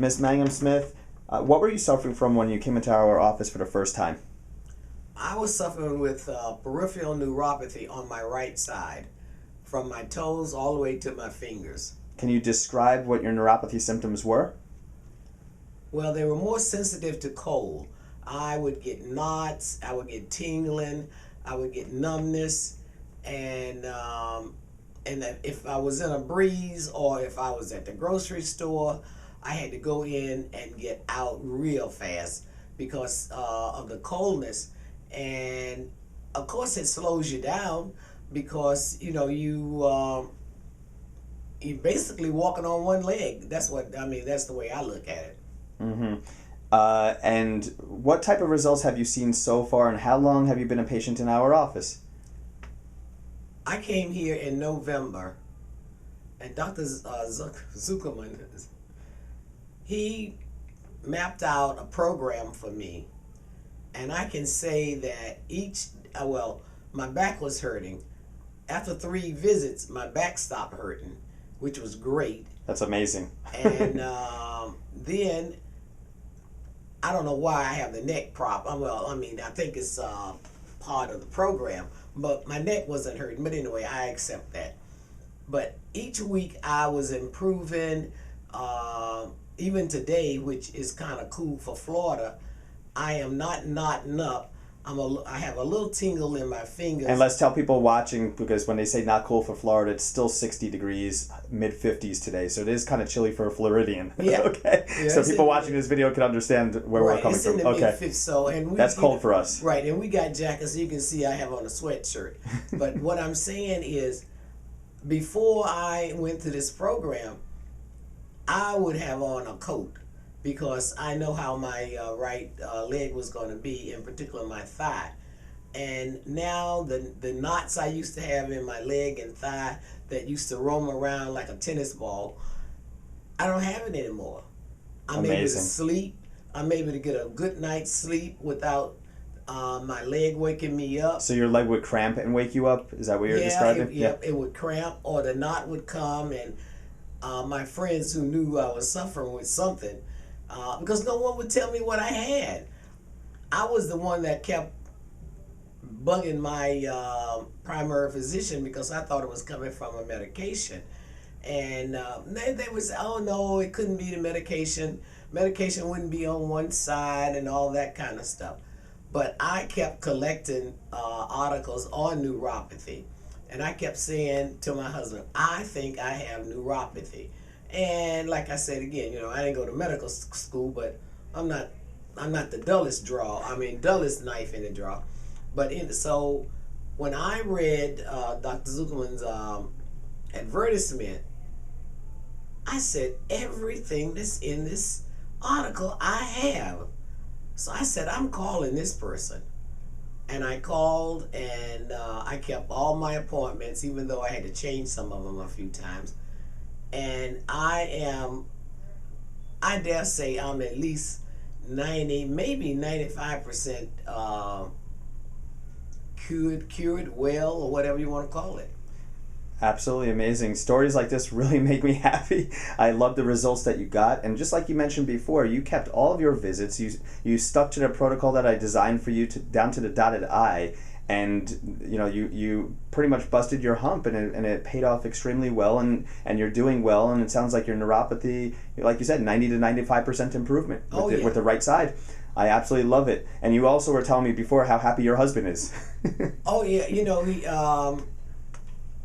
Miss Mangum-Smith, what were you suffering from when you came into our office for the first time? I was suffering with peripheral neuropathy on my right side, from my toes all the way to my fingers. Can you describe what your neuropathy symptoms were? Well, they were more sensitive to cold. I would get knots, I would get tingling, I would get numbness, and if I was in a breeze or if I was at the grocery store, I had to go in and get out real fast because of the coldness. And of course, it slows you down because you basically walking on one leg. That's the way I look at it. Mm-hmm. And what type of results have you seen so far, and how long have you been a patient in our office? I came here in November, and Dr. Zuckerman, he mapped out a program for me, and I can say that my back was hurting. After 3 visits, my back stopped hurting, which was great. That's amazing. And then, I don't know why I have the neck prop. I think it's part of the program, but my neck wasn't hurting. But anyway, I accept that. But each week I was improving. Even today, which is kind of cool for Florida, I am not knotting up. I have a little tingle in my fingers. And let's tell people watching, because when they say not cool for Florida, it's still 60 degrees, mid-50s today. So it is kind of chilly for a Floridian. Yeah. Okay. Yeah, so people watching this video can understand where we're coming from. Okay. That's cold for us. Right, and we got jackets. You can see I have on a sweatshirt. But what I'm saying is, before I went to this program, I would have on a coat because I know how my right leg was going to be, in particular my thigh. And now the knots I used to have in my leg and thigh that used to roam around like a tennis ball, I don't have it anymore. I'm able to sleep. I'm able to get a good night's sleep without my leg waking me up. So your leg would cramp and wake you up? Is that what you're describing? It would cramp, or the knot would come, and my friends who knew I was suffering with something, because no one would tell me what I had. I was the one that kept bugging my primary physician because I thought it was coming from a medication. And they would say, oh no, it couldn't be the medication. Medication wouldn't be on one side and all that kind of stuff. But I kept collecting articles on neuropathy. And I kept saying to my husband, I think I have neuropathy. And like I said again, I didn't go to medical school, but I'm not the dullest dullest knife in the drawer. But so when I read Dr. Zuckerman's advertisement, I said, everything that's in this article I have. So I said, I'm calling this person. And I called, and I kept all my appointments, even though I had to change some of them a few times. And I dare say I'm at least 90, maybe 95% cured, well, or whatever you want to call it. Absolutely amazing. Stories like this really make me happy. I love the results that you got. And just like you mentioned before, you kept all of your visits. You stuck to the protocol that I designed for you down to the dotted I. And you pretty much busted your hump, and it paid off extremely well, and you're doing well. And it sounds like your neuropathy, like you said, 90 to 95% improvement with the right side. I absolutely love it. And you also were telling me before how happy your husband is. Oh yeah, he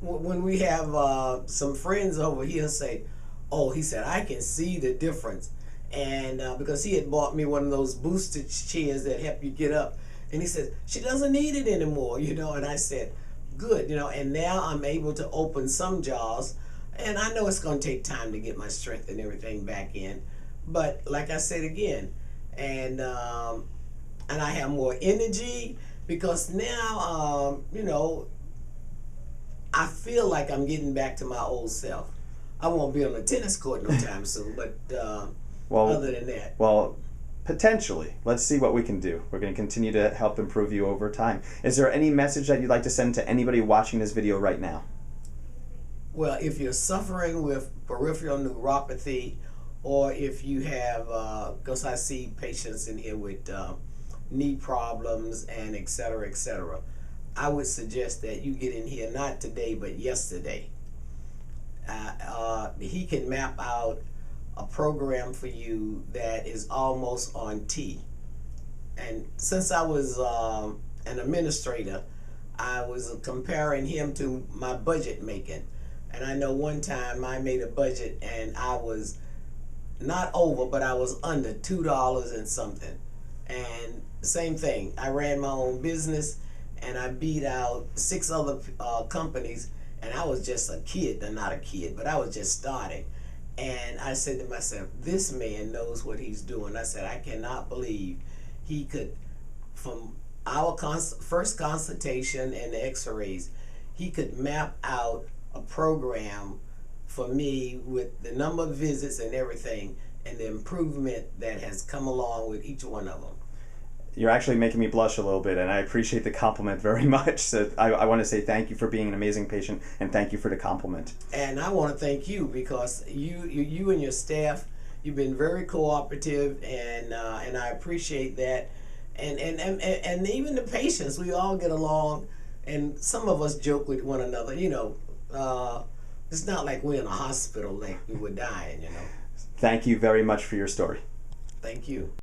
when we have some friends over, he'll say, oh, he said, I can see the difference. And because he had bought me one of those boosted chairs that help you get up. And he said, she doesn't need it anymore, and I said, good, and now I'm able to open some jaws. And I know it's going to take time to get my strength and everything back in. But like I said again, and I have more energy because now, I feel like I'm getting back to my old self. I won't be on the tennis court no time soon, but other than that. Well, potentially. Let's see what we can do. We're going to continue to help improve you over time. Is there any message that you'd like to send to anybody watching this video right now? Well, if you're suffering with peripheral neuropathy or if you have, because I see patients in here with knee problems and et cetera, I would suggest that you get in here not today but yesterday. He can map out a program for you that is almost on T. And since I was an administrator, I was comparing him to my budget making. And I know one time I made a budget and I was not over, but I was under $2 and something. And same thing, I ran my own business and I beat out 6 other companies, and I was just a kid, not a kid, but I was just starting. And I said to myself, this man knows what he's doing. I said, I cannot believe he could, from our first consultation and the x-rays, he could map out a program for me with the number of visits and everything, and the improvement that has come along with each one of them. You're actually making me blush a little bit, and I appreciate the compliment very much. So I want to say thank you for being an amazing patient, and thank you for the compliment. And I want to thank you, because you and your staff, you've been very cooperative, and I appreciate that. And even the patients, we all get along, and some of us joke with one another. It's not like we're in a hospital like we were dying. Thank you very much for your story. Thank you.